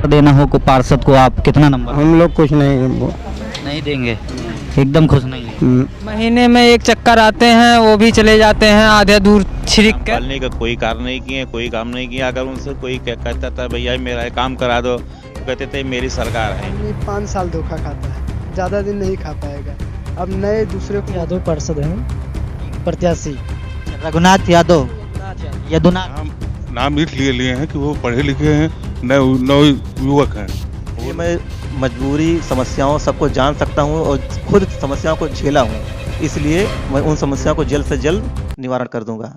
देना हो को पार्षद को आप कितना नंबर हम लोग कुछ नहीं देंगे? एकदम खुश नहीं है। महीने में एक चक्कर आते हैं, वो भी चले जाते हैं आधे दूर छिड़क कर। पालने का कोई कार्य नहीं किए, कोई काम नहीं किया। अगर उनसे कोई कहता था भैया मेरा ये काम करा दो, तो कहते थे मेरी सरकार है। 5 साल धोखा खाता है, ज़्यादा दिन नहीं खा पाएगा। अब नए दूसरे को यादव पार्षद हैं, प्रत्याशी रघुनाथ यादव। यदुनाथ नाम इसलिए लिए हैं कि वो पढ़े लिखे हैं, नव युवक हैं। ये मैं मजबूरी समस्याओं सबको जान सकता हूँ और खुद समस्याओं को झेला हूँ, इसलिए मैं उन समस्याओं को जल्द से जल्द निवारण कर दूंगा।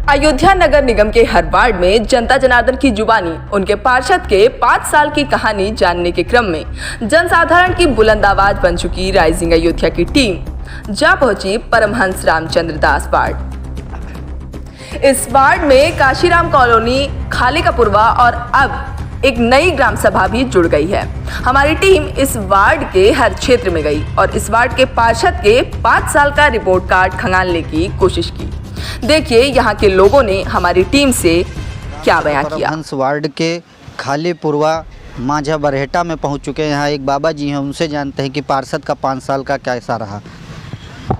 अयोध्या नगर निगम के हर वार्ड में जनता जनार्दन की जुबानी उनके पार्षद के 5 साल की कहानी जानने के क्रम में जनसाधारण की बुलंद आवाज बन चुकी राइजिंग अयोध्या की टीम जा पहुंची परमहंस रामचंद्र दास वार्ड। इस वार्ड में काशीराम कॉलोनी, खाली का पुरवा और अब एक नई ग्राम सभा भी जुड़ गई है। हमारी टीम इस वार्ड के हर क्षेत्र में गई और इस वार्ड के पार्षद के 5 साल का रिपोर्ट कार्ड खंगालने की कोशिश की। देखिए यहाँ के लोगों ने हमारी टीम से क्या बयान किया। परमहंस वार्ड के खाली पुरवा माझा बरहेटा में पहुँच चुके हैं। यहाँ एक बाबा जी हैं, उनसे जानते हैं कि पार्षद का 5 साल का कैसा रहा।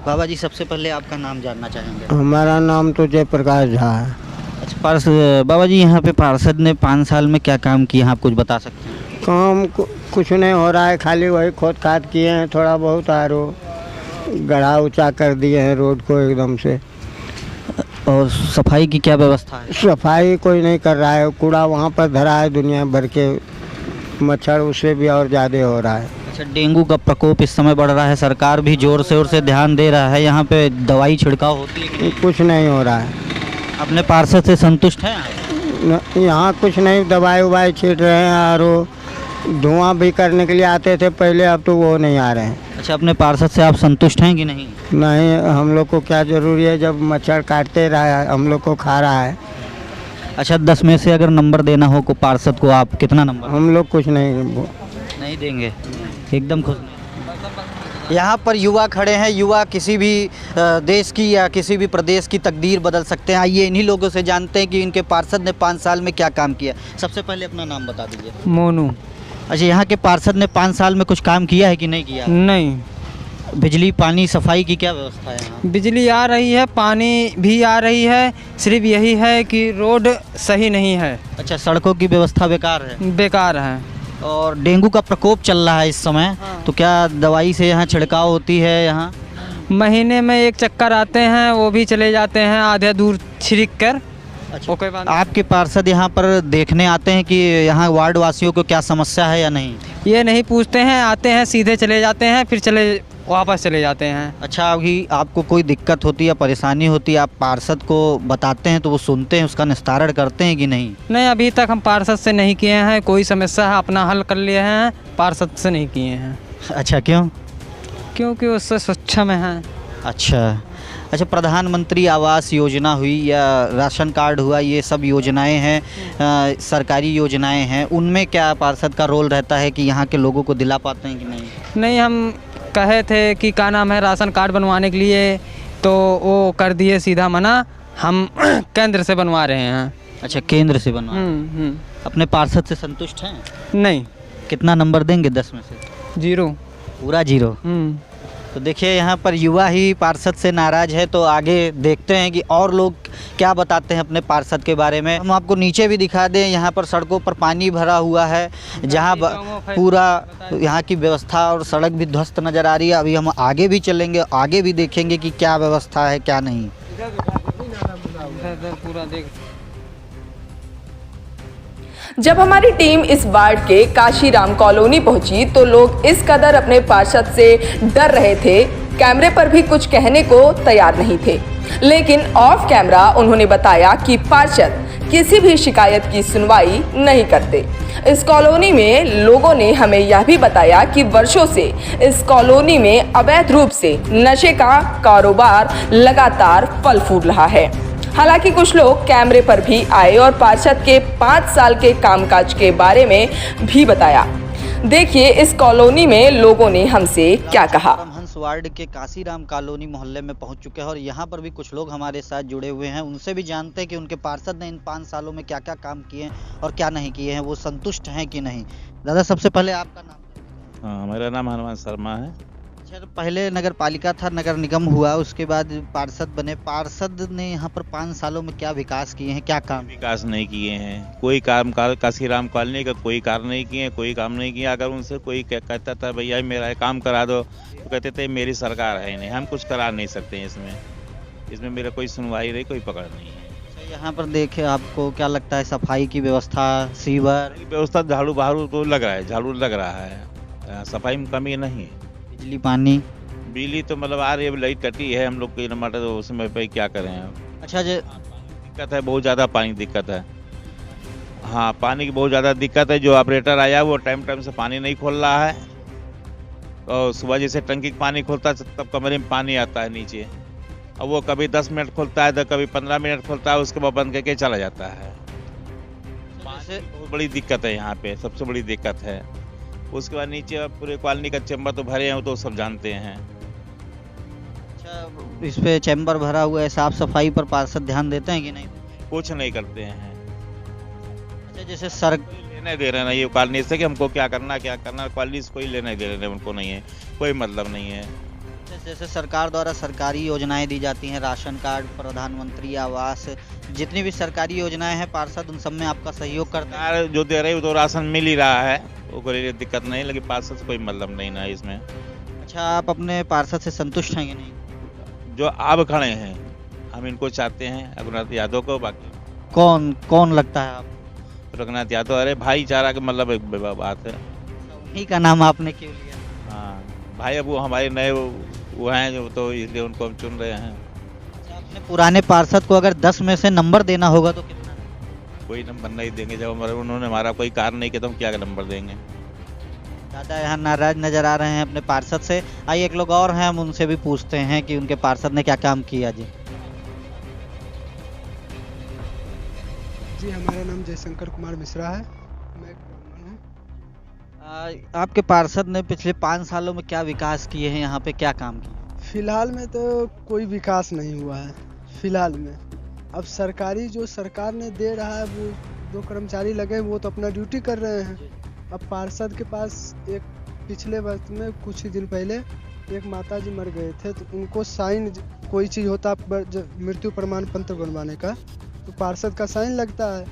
बाबा जी, सबसे पहले आपका नाम जानना चाहेंगे? हमारा नाम तो जयप्रकाश झा है। अच्छा बाबा जी, यहाँ पे पार्षद ने 5 साल में क्या काम किया, आप कुछ बता सकते हैं? काम कुछ नहीं हो रहा है, खाली वही खोद खाद किए हैं, थोड़ा बहुत आरो गढ़ा ऊंचा कर दिए हैं रोड को एकदम से। और सफाई की क्या व्यवस्था है? सफाई कोई नहीं कर रहा है, कूड़ा वहाँ पर धरा है दुनिया भर के, मच्छर उससे भी और ज़्यादा हो रहा है। अच्छा, डेंगू का प्रकोप इस समय बढ़ रहा है, सरकार भी जोर शोर से ध्यान दे रहा है। यहाँ पे दवाई छिड़काव होती है कि नहीं? कुछ नहीं हो रहा है। अपने पार्षद से संतुष्ट हैं? यहाँ कुछ नहीं, दवाई उवाई छीट रहे हैं और धुआं भी करने के लिए आते थे पहले, अब तो वो नहीं आ रहे हैं। अच्छा, अपने पार्षद से आप संतुष्ट हैं कि नहीं? नहीं, हम लोग को क्या ज़रूरी है जब मच्छर काटते रहा है, हम लोग को खा रहा है। अच्छा, 10 में से अगर नंबर देना हो को पार्षद को आप कितना नंबर? हम लोग कुछ नहीं देंगे, एकदम खुश नहीं। यहाँ पर युवा खड़े हैं। युवा किसी भी देश की या किसी भी प्रदेश की तकदीर बदल सकते हैं। आइए इन्हीं लोगों से जानते हैं कि इनके पार्षद ने 5 साल में क्या काम किया। सबसे पहले अपना नाम बता दीजिए। मोनू। अच्छा, यहाँ के पार्षद ने 5 साल में कुछ काम किया है कि नहीं किया? नहीं। बिजली, पानी, सफाई की क्या व्यवस्था है यहाँ? बिजली आ रही है, पानी भी आ रही है, सिर्फ यही है कि रोड सही नहीं है। अच्छा, सड़कों की व्यवस्था बेकार है? बेकार है। और डेंगू का प्रकोप चल रहा है इस समय। हाँ। तो क्या दवाई से यहाँ छिड़काव होती है? यहाँ महीने में एक चक्कर आते हैं, वो भी चले जाते हैं आधे दूर छिड़क कर। अच्छा, आपके पार्षद यहाँ पर देखने आते हैं कि यहाँ वार्ड वासियों को क्या समस्या है या नहीं? ये नहीं पूछते हैं, आते हैं सीधे चले जाते हैं, फिर वापस चले जाते हैं। अच्छा, अभी आपको कोई दिक्कत होती है या परेशानी होती है, आप पार्षद को बताते हैं तो वो सुनते हैं, उसका निस्तारण करते हैं कि नहीं? नहीं, अभी तक हम पार्षद से नहीं किए हैं। कोई समस्या है अपना हल कर लिए हैं, पार्षद से नहीं किए हैं। अच्छा, क्यों? क्योंकि उससे स्वच्छ में हैं। अच्छा, प्रधानमंत्री आवास योजना हुई या राशन कार्ड हुआ, ये सब योजनाएं हैं, सरकारी योजनाएं हैं, उनमें क्या पार्षद का रोल रहता है कि यहाँ के लोगों को दिला पाते हैं कि नहीं? नहीं, हम कहे थे कि क्या नाम है राशन कार्ड बनवाने के लिए, तो वो कर दिए सीधा मना। हम केंद्र से बनवा रहे हैं। अच्छा, केंद्र से बनवा। अपने पार्षद से संतुष्ट हैं? नहीं। कितना नंबर देंगे 10 में से? 0। पूरा 0? तो देखिए, यहाँ पर युवा ही पार्षद से नाराज़ है, तो आगे देखते हैं कि और लोग क्या बताते हैं अपने पार्षद के बारे में। हम आपको नीचे भी दिखा दें, यहाँ पर सड़कों पर पानी भरा हुआ है, जहाँ पूरा यहाँ की व्यवस्था और सड़क भी ध्वस्त नज़र आ रही है। अभी हम आगे भी चलेंगे, आगे भी देखेंगे कि क्या व्यवस्था है क्या नहीं। पूरा देख। जब हमारी टीम इस वार्ड के काशीराम कॉलोनी पहुंची तो लोग इस कदर अपने पार्षद से डर रहे थे, कैमरे पर भी कुछ कहने को तैयार नहीं थे। लेकिन ऑफ कैमरा उन्होंने बताया कि पार्षद किसी भी शिकायत की सुनवाई नहीं करते। इस कॉलोनी में लोगों ने हमें यह भी बताया कि वर्षों से इस कॉलोनी में अवैध रूप से नशे का कारोबार लगातार फल फूल रहा है। हालांकि कुछ लोग कैमरे पर भी आए और पार्षद के 5 साल के कामकाज के बारे में भी बताया। देखिए इस कॉलोनी में लोगों ने हमसे क्या कहा। परमहंस वार्ड के काशीराम कॉलोनी मोहल्ले में पहुंच चुके हैं और यहाँ पर भी कुछ लोग हमारे साथ जुड़े हुए हैं। उनसे भी जानते हैं कि उनके पार्षद ने इन 5 सालों में क्या क्या काम किए हैं और क्या नहीं किए हैं, वो संतुष्ट हैं कि नहीं। दादा सबसे पहले आपका नाम। हाँ, मेरा नाम हनुमान शर्मा है। अच्छा, पहले नगर पालिका था, नगर निगम हुआ, उसके बाद पार्षद बने। पार्षद ने यहाँ पर 5 सालों में क्या विकास किए हैं, क्या काम? विकास नहीं किए हैं, कोई काम काशीराम कॉलोनी का कोई कार्य नहीं किए, कोई काम नहीं किया। अगर उनसे कोई कहता था भैया मेरा ये काम करा दो, तो कहते थे मेरी सरकार है नहीं, हम कुछ करा नहीं सकते हैं इसमें मेरा कोई सुनवाई नहीं, कोई पकड़ नहीं है। यहाँ पर देखे आपको क्या लगता है, सफाई की व्यवस्था, सीवर व्यवस्था, झाड़ू बहारू तो लग रहा है, झाड़ू लग रहा है, सफाई में कमी नहीं है। बिजली पानी, बिजली तो मतलब आ रही है, लाइट कटी है हम लोग की नंबर, तो उसमें पे क्या करें अब। अच्छा जो दिक्कत है, बहुत ज़्यादा पानी दिक्कत है। हाँ, पानी की बहुत ज़्यादा दिक्कत है। जो ऑपरेटर आया वो टाइम से पानी नहीं खोल रहा है, और सुबह जैसे टंकी का पानी खोलता है तब कमरे में पानी आता है नीचे, और वो कभी 10 मिनट खोलता है तो कभी 15 मिनट खोलता है, उसके बाद बंद करके चला जाता है। पानी बहुत बड़ी दिक्कत है यहाँ पे, सबसे बड़ी दिक्कत है। उसके बाद नीचे पूरे कॉलोनी का चैम्बर तो भरे हैं, वो तो सब जानते हैं। अच्छा, इस पे चैम्बर भरा हुआ है, साफ सफाई पर पार्षद ध्यान देते हैं कि नहीं? कुछ नहीं करते हैं। अच्छा, जैसे सर लेने दे रहे हैं ये कॉलोनी से कि हमको क्या करना कॉलोनी से कोई लेने दे रहे हैं, उनको नहीं है, कोई मतलब नहीं है। जैसे सरकार द्वारा सरकारी योजनाएं दी जाती हैं, राशन कार्ड, प्रधानमंत्री आवास, जितनी भी सरकारी योजनाएं हैं, पार्षद उन सब में आपका सहयोग करता है? सरकार जो दे रही है वो तो राशन मिल ही रहा है, वो कोई दिक्कत नहीं, लेकिन पार्षद से कोई मतलब नहीं ना इसमें। अच्छा, आप अपने पार्षद से संतुष्ट हैं कि नहीं? जो अब खड़े हैं हम इनको चाहते हैं, रघुनाथ यादव को। बाकी कौन लगता है आप? रघुनाथ यादव, अरे भाईचारा का मतलब एक बात है। उन्हीं का नाम आपने क्यों लिया? हाँ भाई, अब वो हमारे नए वो हैं जो, तो इसलिए उनको हम चुन रहे हैं। अच्छा, अपने पुराने पार्षद को अगर 10 में से नंबर देना होगा तो कितना? कोई नंबर नहीं देंगे, जब उन्होंने हमारा कोई कार्य नहीं किया तो हम क्या नंबर देंगे। दादा यहाँ नाराज नजर आ रहे हैं अपने पार्षद से। आइए एक लोग और हैं, हम उनसे भी पूछते हैं कि उनके पार्षद ने क्या काम किया। जी हमारा नाम जयशंकर कुमार मिश्रा है, मैं एक ब्राह्मण हूँ। आपके पार्षद ने पिछले 5 सालों में क्या विकास किए हैं, यहाँ पे क्या काम किया? फिलहाल में तो कोई विकास नहीं हुआ है फिलहाल में। अब सरकारी जो सरकार ने दे रहा है, वो 2 कर्मचारी लगे वो तो अपना ड्यूटी कर रहे हैं। अब पार्षद के पास एक पिछले वक्त में कुछ ही दिन पहले एक माता जी मर गए थे, तो उनको साइन कोई चीज़ होता मृत्यु प्रमाण पत्र बनवाने का, तो पार्षद का साइन लगता है,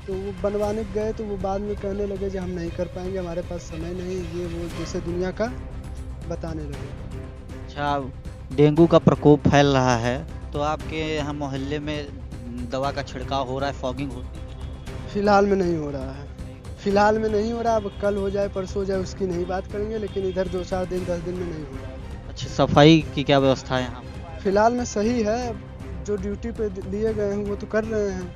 तो वो बनवाने गए तो वो बाद में कहने लगे कि हम नहीं कर पाएंगे, हमारे पास समय नहीं, ये वो जैसे दुनिया का बताने लगे। अच्छा, डेंगू का प्रकोप फैल रहा है, तो आपके यहाँ मोहल्ले में दवा का छिड़काव हो रहा है, फॉगिंग होती है? फिलहाल में नहीं हो रहा है, फिलहाल में नहीं हो रहा। अब कल हो जाए परसों हो जाए उसकी नहीं बात करेंगे, लेकिन इधर 2-4 दिन 10 दिन में नहीं हो रहा है। अच्छा, सफाई की क्या व्यवस्था है यहाँ? फिलहाल में सही है, जो ड्यूटी पे लिए गए हैं वो तो कर रहे हैं।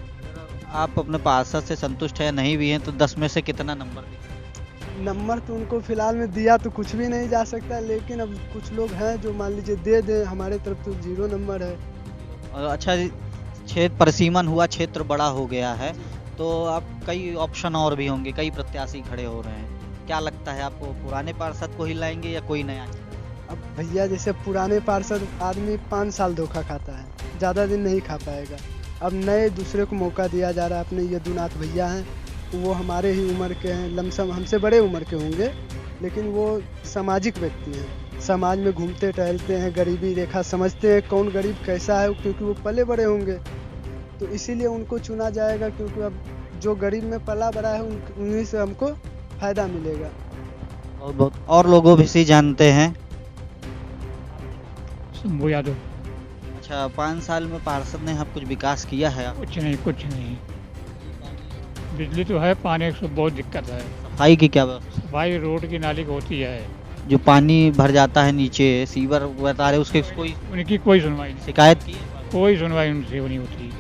आप अपने पार्षद से संतुष्ट है, नहीं भी हैं तो 10 में से कितना नंबर देंगे? नंबर तो उनको फिलहाल में दिया तो कुछ भी नहीं जा सकता, लेकिन अब कुछ लोग हैं जो मान लीजिए दे दें, हमारे तरफ तो 0 नंबर है। और अच्छा, क्षेत्र परिसीमन हुआ, क्षेत्र बड़ा हो गया है, तो आप कई ऑप्शन और भी होंगे, कई प्रत्याशी खड़े हो रहे हैं, क्या लगता है आपको, पुराने पार्षद को ही लाएंगे या कोई नया? अब भैया जैसे पुराने पार्षद आदमी 5 साल धोखा खाता है, ज़्यादा दिन नहीं खा पाएगा। अब नए दूसरे को मौका दिया जा रहा है। अपने यदुनाथ भैया हैं, वो हमारे ही उम्र के हैं, लमसम हमसे बड़े उम्र के होंगे, लेकिन वो सामाजिक व्यक्ति हैं, समाज में घूमते टहलते हैं, गरीबी रेखा समझते हैं कौन गरीब कैसा है, क्योंकि वो पले बड़े होंगे, तो इसीलिए उनको चुना जाएगा, क्योंकि अब जो गरीब में पला बड़ा है उन्हीं से हमको फ़ायदा मिलेगा। बहुत बहुत और लोगों भी सी जानते हैं। शंभू यादव। अच्छा, 5 साल में पार्षद ने आप कुछ विकास किया है? कुछ नहीं। बिजली तो है, पानी की बहुत दिक्कत है। सफाई की क्या व्यवस्था? सफाई रोड की नाली की होती है, जो पानी भर जाता है नीचे, सीवर बता रहे, उसके कोई उनकी कोई सुनवाई नहीं, शिकायत की? कोई सुनवाई उनसे नहीं होती।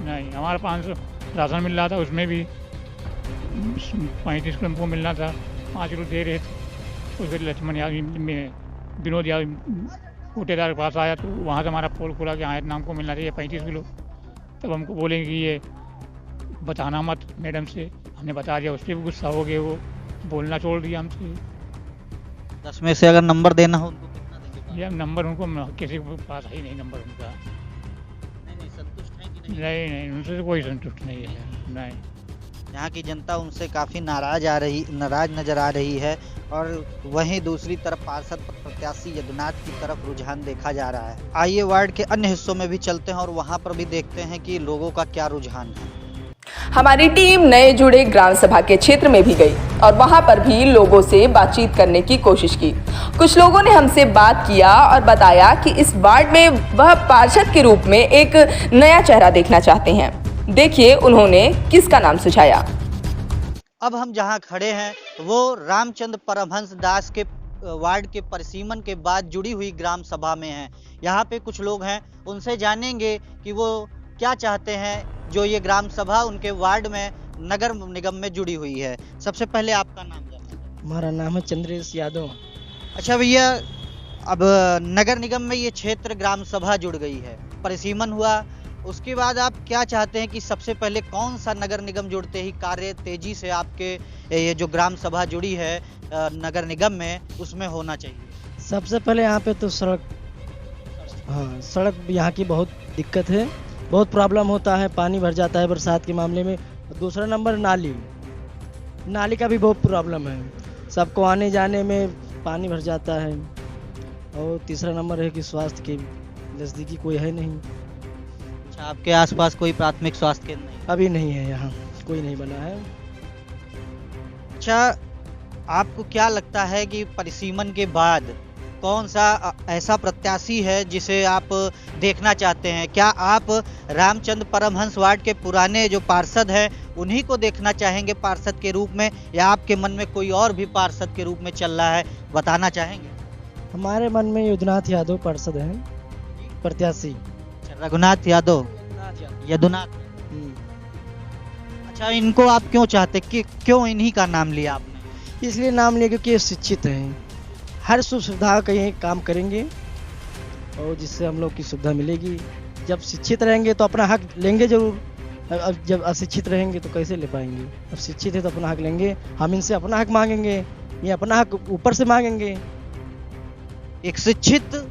नहीं, हमारा 500 राशन मिल रहा था, उसमें भी 35 किलो मिल रहा था, 5 किलो दे रहे थे। उसके लक्ष्मण यादव में विनोद यादव कोटेदार के पास आया, तो वहाँ से हमारा पोल खुला कि हाँ नाम को मिलना चाहिए 35 किलो। तब हमको बोलेंगे कि ये बताना मत मैडम से, हमने बता दिया, उससे भी गुस्सा हो गए वो, बोलना छोड़ दिया हमसे। 10 में से अगर नंबर देना हो उनको कितना देंगे? ये नंबर उनको किसी के पास है ही नहीं नंबर उनका। नहीं, संतुष्ट हैं कि नहीं? नहीं, उनसे तो कोई संतुष्ट नहीं है। नहीं, यहाँ की जनता उनसे काफ़ी नाराज नजर आ रही है और वहीं दूसरी तरफ पार्षद प्रत्याशी यदुनाथ की तरफ रुझान देखा जा रहा है। आइए वार्ड के अन्य हिस्सों में भी चलते हैं और वहाँ पर भी देखते हैं कि लोगों का क्या रुझान है। हमारी टीम नए जुड़े ग्राम सभा के क्षेत्र में भी गई और वहां पर भी लोगों से बातचीत करने की कोशिश की। कुछ लोगों ने हमसे बात किया और बताया कि इस वार्ड में वह पार्षद के रूप में एक नया चेहरा देखना चाहते हैं। देखिए उन्होंने किसका नाम सुझाया। अब हम जहाँ खड़े हैं वो रामचंद्र परमहंस दास के वार्ड के परिसीमन के बाद जुड़ी हुई ग्राम सभा में हैं। यहाँ पे कुछ लोग हैं, उनसे जानेंगे कि वो क्या चाहते हैं जो ये ग्राम सभा उनके वार्ड में नगर निगम में जुड़ी हुई है। सबसे पहले आपका नाम जानना। हमारा नाम है चंद्रेश यादव। अच्छा भैया, अब नगर निगम में ये क्षेत्र ग्राम सभा जुड़ गई है, परिसीमन हुआ, उसके बाद आप क्या चाहते हैं कि सबसे पहले कौन सा नगर निगम जुड़ते ही कार्य तेजी से आपके ये जो ग्राम सभा जुड़ी है नगर निगम में उसमें होना चाहिए? सबसे पहले यहाँ पे तो सड़क, हाँ सड़क यहाँ की बहुत दिक्कत है, बहुत प्रॉब्लम होता है, पानी भर जाता है बरसात के मामले में। दूसरा नंबर नाली का भी बहुत प्रॉब्लम है, सबको आने जाने में पानी भर जाता है। और तीसरा नंबर है कि स्वास्थ्य के नज़दीकी कोई है नहीं। अच्छा, आपके आसपास कोई प्राथमिक स्वास्थ्य केंद्र नहीं? अभी नहीं है, यहाँ कोई नहीं बना है। अच्छा, आपको क्या लगता है कि परिसीमन के बाद कौन सा ऐसा प्रत्याशी है जिसे आप देखना चाहते हैं? क्या आप रामचंद्र परमहंस वार्ड के पुराने जो पार्षद हैं उन्हीं को देखना चाहेंगे पार्षद के रूप में, या आपके मन में कोई और भी पार्षद के रूप में चल रहा है, बताना चाहेंगे? हमारे मन में यदुनाथ यादव पार्षद हैं, प्रत्याशी। रघुनाथ यादव, यदुनाथ। अच्छा, इनको आप क्यों चाहते, कि क्यों इन्हीं का नाम लिया आपने? इसलिए नाम लिया क्योंकि ये शिक्षित हैं, हर सुविधा का यही काम करेंगे और जिससे हम लोग की सुविधा मिलेगी। जब शिक्षित रहेंगे तो अपना हक लेंगे जरूर, अब जब अशिक्षित रहेंगे तो कैसे ले पाएंगे? अब शिक्षित है तो अपना हक लेंगे, हम इनसे अपना हक मांगेंगे, ये अपना हक ऊपर से मांगेंगे। एक शिक्षित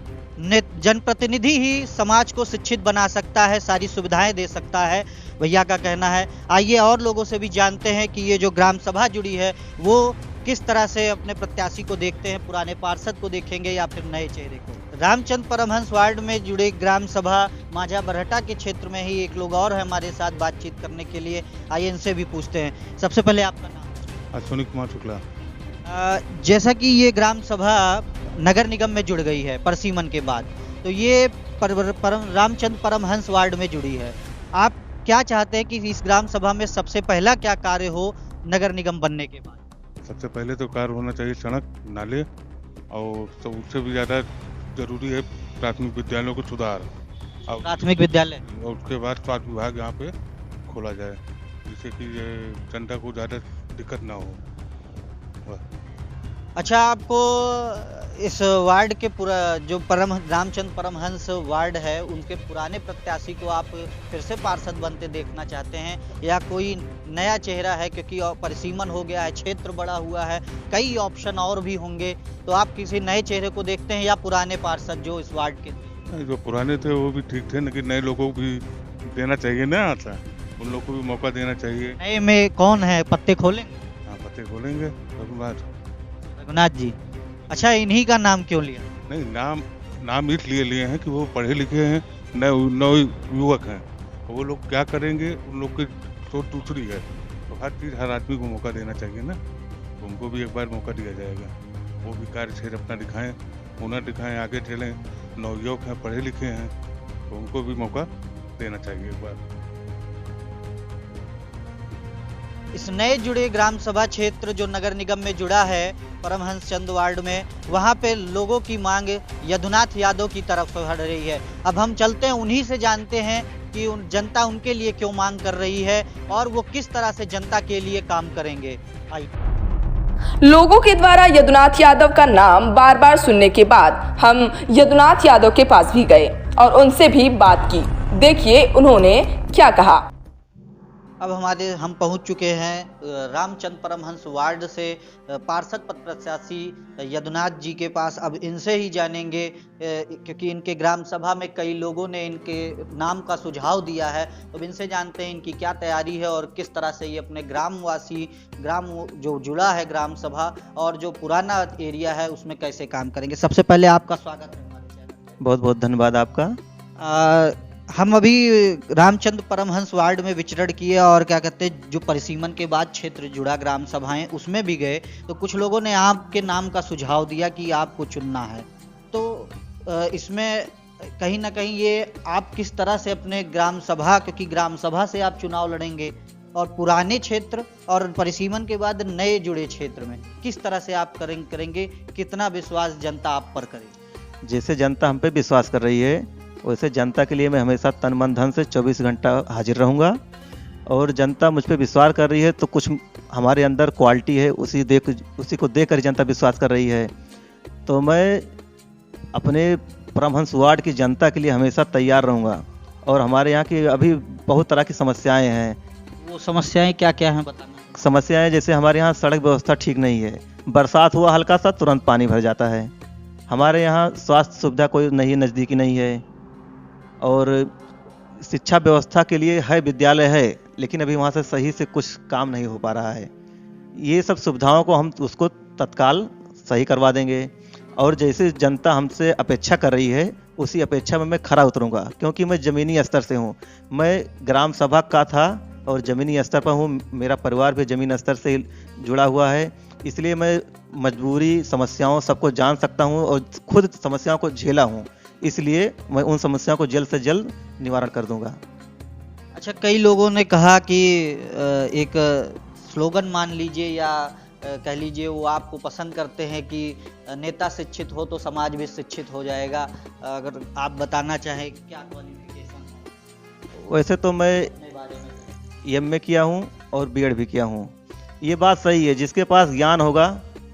जनप्रतिनिधि ही समाज को शिक्षित बना सकता है, सारी सुविधाएं दे सकता है, भैया का कहना है। आइए और लोगों से भी जानते हैं कि ये जो ग्राम सभा जुड़ी है वो किस तरह से अपने प्रत्याशी को देखते हैं, पुराने पार्षद को देखेंगे या फिर नए चेहरे को। रामचंद्र परमहंस वार्ड में जुड़े ग्राम सभा माझा बरहटा के क्षेत्र में ही एक लोग और है हमारे साथ बातचीत करने के लिए, आइए इनसे भी पूछते हैं। सबसे पहले आपका नाम? अश्विनी कुमार शुक्ला। जैसा कि ये ग्राम सभा नगर निगम में जुड़ गई है परिसीमन के बाद, तो ये रामचंद्र परमहंस वार्ड में जुड़ी है, आप क्या चाहते हैं कि इस ग्राम सभा में सबसे पहला क्या कार्य हो नगर निगम बनने के बाद? सबसे पहले तो कार्य होना चाहिए सड़क, नाले, और सबसे भी ज़्यादा जरूरी है प्राथमिक विद्यालयों को सुधार। और प्राथमिक विद्यालय, और उसके बाद स्वास्थ्य विभाग यहाँ पे खोला जाए जिससे कि जनता को ज़्यादा दिक्कत ना हो। अच्छा, आपको इस वार्ड के पूरा जो रामचंद्र परमहंस वार्ड है उनके पुराने प्रत्याशी को आप फिर से पार्षद बनते देखना चाहते हैं, या कोई नया चेहरा है? क्योंकि परिसीमन हो गया है, क्षेत्र बड़ा हुआ है, कई ऑप्शन और भी होंगे, तो आप किसी नए चेहरे को देखते हैं या पुराने पार्षद जो इस वार्ड के थे? जो पुराने थे वो भी ठीक थे, लेकिन नए लोगों को भी देना चाहिए ना, आता उन लोग को भी मौका देना चाहिए। नए में कौन है, पत्ते खोलेंगे? हाँ, पत्ते खोलेंगे, रघुनाथ जी। अच्छा, इन्हीं का नाम क्यों लिया? नहीं, नाम इसलिए लिए हैं कि वो पढ़े लिखे हैं, नए युवक हैं, वो लोग क्या करेंगे उन लोग की सोच दूसरी है, तो हर चीज़ हर आदमी को मौका देना चाहिए ना, तो उनको भी एक बार मौका दिया जाएगा, वो भी कार्य क्षेत्र अपना दिखाएं, हुनर दिखाएं, आगे चलें, नवयुवक हैं, पढ़े लिखे हैं, तो उनको भी मौका देना चाहिए एक बार। इस नए जुड़े ग्राम सभा क्षेत्र जो नगर निगम में जुड़ा है परमहंस चंद वार्ड में, वहाँ पे लोगों की मांग यदुनाथ यादव की तरफ बढ़ रही है। अब हम चलते हैं, उन्हीं से जानते हैं कि जनता उनके लिए क्यों मांग कर रही है और वो किस तरह से जनता के लिए काम करेंगे। लोगों के द्वारा यदुनाथ यादव का नाम बार बार सुनने के बाद हम यदुनाथ यादव के पास भी गए और उनसे भी बात की। देखिए उन्होंने क्या कहा। अब हम पहुंच चुके हैं रामचंद्र परमहंस वार्ड से पार्षद पद प्रत्याशी यदुनाथ जी के पास। अब इनसे ही जानेंगे क्योंकि इनके ग्राम सभा में कई लोगों ने इनके नाम का सुझाव दिया है। तो इनसे जानते हैं इनकी क्या तैयारी है और किस तरह से ये अपने ग्राम जो जुड़ा है ग्राम सभा और जो पुराना एरिया है उसमें कैसे काम करेंगे। सबसे पहले आपका स्वागत है हमारे चैनल पे। बहुत बहुत धन्यवाद आपका। हम अभी रामचंद्र परमहंस वार्ड में विचरण किए और क्या कहते हैं जो परिसीमन के बाद क्षेत्र जुड़ा ग्राम सभाएं उसमें भी गए, तो कुछ लोगों ने आपके नाम का सुझाव दिया कि आपको चुनना है। तो इसमें कहीं ना कहीं ये आप किस तरह से अपने ग्राम सभा, क्योंकि ग्राम सभा से आप चुनाव लड़ेंगे और पुराने क्षेत्र और परिसीमन के बाद नए जुड़े क्षेत्र में किस तरह से आप करेंगे, कितना विश्वास जनता आप पर करेगी? जैसे जनता हम पे विश्वास कर रही है वैसे जनता के लिए मैं हमेशा तन मन धन से 24 घंटा हाजिर रहूँगा। और जनता मुझ पे विश्वास कर रही है तो कुछ हमारे अंदर क्वालिटी है, उसी को देख कर जनता विश्वास कर रही है। तो मैं अपने परमहंस वार्ड की जनता के लिए हमेशा तैयार रहूँगा। और हमारे यहाँ की अभी बहुत तरह की समस्याएं हैं। वो समस्याएं क्या क्या हैं बताना। समस्याएं जैसे हमारे यहाँ सड़क व्यवस्था ठीक नहीं है, बरसात हुआ हल्का सा तुरंत पानी भर जाता है। हमारे यहाँ स्वास्थ्य सुविधा कोई नहीं, नज़दीकी नहीं है। और शिक्षा व्यवस्था के लिए है, विद्यालय है, लेकिन अभी वहाँ से सही से कुछ काम नहीं हो पा रहा है। ये सब सुविधाओं को हम उसको तत्काल सही करवा देंगे। और जैसे जनता हमसे अपेक्षा कर रही है उसी अपेक्षा में मैं खरा उतरूँगा, क्योंकि मैं ज़मीनी स्तर से हूँ। मैं ग्राम सभा का था और ज़मीनी स्तर पर हूँ, मेरा परिवार भी ज़मीन स्तर से जुड़ा हुआ है। इसलिए मैं मजबूरी, समस्याओं सबको जान सकता हूँ और खुद समस्याओं को झेला हूँ। इसलिए मैं उन समस्याओं को जल्द से जल्द निवारण कर दूंगा। अच्छा, कई लोगों ने कहा कि एक स्लोगन मान लीजिए या कह लीजिए वो आपको पसंद करते हैं कि नेता शिक्षित हो तो समाज भी शिक्षित हो जाएगा। अगर आप बताना चाहें क्या क्वालिफिकेशन है? वैसे तो मैं एमए किया हूँ और बीएड भी किया हूँ। ये बात सही है, जिसके पास ज्ञान होगा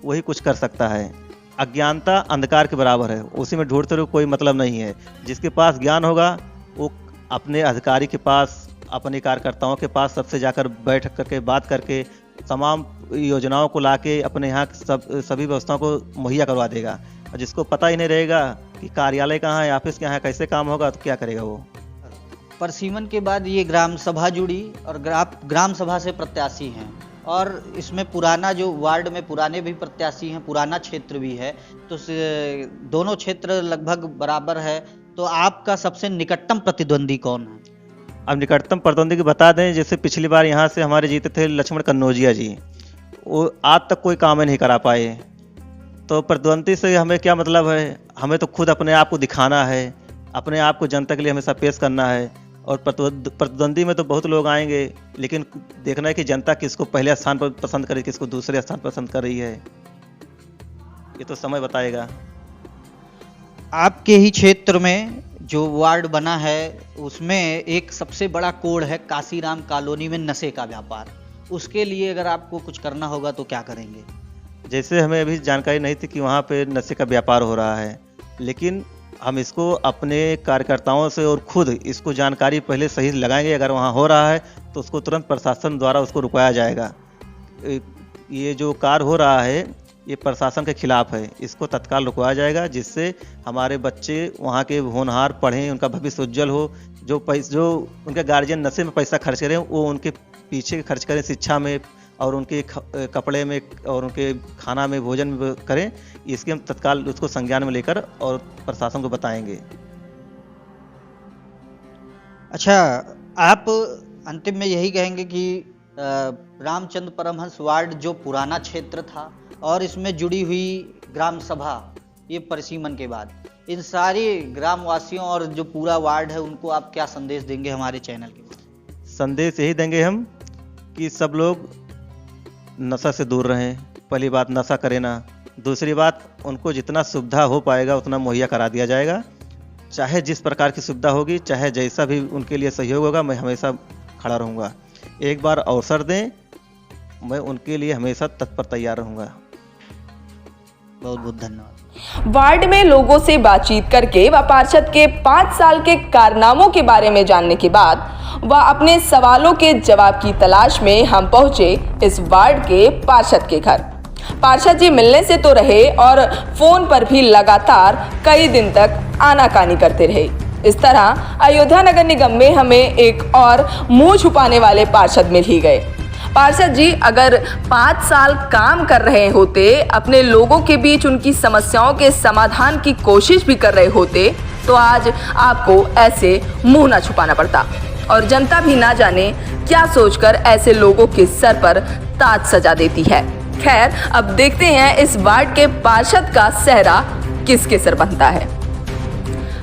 वही कुछ कर सकता है। अज्ञानता अंधकार के बराबर है, उसी में ढूंढते रहो कोई मतलब नहीं है। जिसके पास ज्ञान होगा वो अपने अधिकारी के पास, अपने कार्यकर्ताओं के पास सबसे जाकर बैठ करके बात करके तमाम योजनाओं को लाके अपने यहाँ सभी व्यवस्थाओं को मुहैया करवा देगा। और जिसको पता ही नहीं रहेगा कि कार्यालय कहाँ है, ऑफिस कहाँ है, कैसे काम होगा, तो क्या करेगा वो। परिसीमन के बाद ये ग्राम सभा जुड़ी और आप ग्राम सभा से प्रत्याशी हैं और इसमें पुराना जो वार्ड में पुराने भी प्रत्याशी हैं, पुराना क्षेत्र भी है, तो दोनों क्षेत्र लगभग बराबर है। तो आपका सबसे निकटतम प्रतिद्वंदी कौन है? अब निकटतम प्रतिद्वंदी की बता दें, जैसे पिछली बार यहाँ से हमारे जीते थे लक्ष्मण कन्नौजिया जी, वो आज तक कोई काम नहीं करा पाए। तो प्रतिद्वंदी से हमें क्या मतलब है? हमें तो खुद अपने आप को दिखाना है, अपने आप को जनता के लिए हमेशा पेश करना है। और प्रतिद्वंदी में तो बहुत लोग आएंगे, लेकिन देखना है कि जनता किसको पहले स्थान पर पसंद करे, किसको दूसरे स्थान पर पसंद कर रही है, ये तो समय बताएगा। आपके ही क्षेत्र में जो वार्ड बना है उसमें एक सबसे बड़ा कोड है काशीराम कॉलोनी में नशे का व्यापार। उसके लिए अगर आपको कुछ करना होगा तो क्या करेंगे? जैसे हमें अभी जानकारी नहीं थी कि वहाँ पे नशे का व्यापार हो रहा है, लेकिन हम इसको अपने कार्यकर्ताओं से और खुद इसको जानकारी पहले सही लगाएंगे। अगर वहाँ हो रहा है तो उसको तुरंत प्रशासन द्वारा उसको रुकवाया जाएगा। ये जो कार्य हो रहा है ये प्रशासन के खिलाफ है, इसको तत्काल रुकवाया जाएगा, जिससे हमारे बच्चे वहाँ के होनहार पढ़ें, उनका भविष्य उज्जवल हो। जो उनके गार्जियन नशे में पैसा खर्च करें वो उनके पीछे खर्च करें, शिक्षा में और उनके कपड़े में और उनके खाना में, भोजन में करें। इसके हम तत्काल उसको संज्ञान में लेकर और प्रशासन को बताएंगे। अच्छा, आप अंतिम में यही कहेंगे कि रामचंद्र परमहंस वार्ड जो पुराना क्षेत्र था और इसमें जुड़ी हुई ग्राम सभा ये परिसीमन के बाद इन सारे ग्रामवासियों और जो पूरा वार्ड है उनको आप क्या संदेश देंगे हमारे चैनल के? संदेश यही देंगे हम कि सब लोग नशा से दूर रहें। पहली बात, नशा करें ना। दूसरी बात, उनको जितना सुविधा हो पाएगा उतना मुहैया करा दिया जाएगा। चाहे जिस प्रकार की सुविधा होगी, चाहे जैसा भी उनके लिए सहयोग होगा, मैं हमेशा खड़ा रहूँगा। एक बार अवसर दें, मैं उनके लिए हमेशा तत्पर तैयार रहूँगा। बहुत बहुत धन्यवाद। वार्ड में लोगों से बातचीत करके व पार्षद के 5 साल के कारनामों के बारे में जानने के बाद व अपने सवालों के जवाब की तलाश में हम पहुंचे इस वार्ड के पार्षद के घर। पार्षद जी मिलने से तो रहे और फोन पर भी लगातार कई दिन तक आनाकानी करते रहे। इस तरह अयोध्या नगर निगम में हमें एक और मुंह छुपाने वाले पार्षद मिल ही गए। पार्षद जी अगर 5 साल काम कर रहे होते, अपने लोगों के बीच उनकी समस्याओं के समाधान की कोशिश भी कर रहे होते, तो आज आपको ऐसे मुंह ना छुपाना पड़ता और जनता भी ना जाने क्या सोचकर ऐसे लोगों के सर पर ताज सजा देती है। खैर, अब देखते हैं इस वार्ड के पार्षद का सेहरा किसके सर बनता है।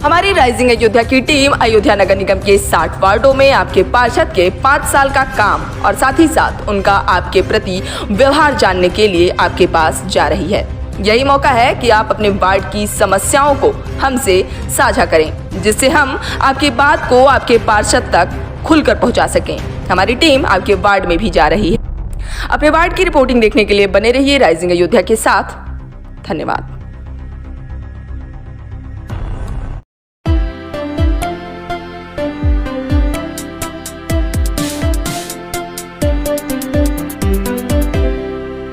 हमारी राइजिंग अयोध्या की टीम अयोध्या नगर निगम के 60 वार्डों में आपके पार्षद के 5 साल का काम और साथ ही साथ उनका आपके प्रति व्यवहार जानने के लिए आपके पास जा रही है। यही मौका है कि आप अपने वार्ड की समस्याओं को हमसे साझा करें, जिससे हम आपकी बात को आपके पार्षद तक खुलकर पहुंचा सकें। हमारी टीम आपके वार्ड में भी जा रही है। अपने वार्ड की रिपोर्टिंग देखने के लिए बने रहिए राइजिंग अयोध्या के साथ। धन्यवाद।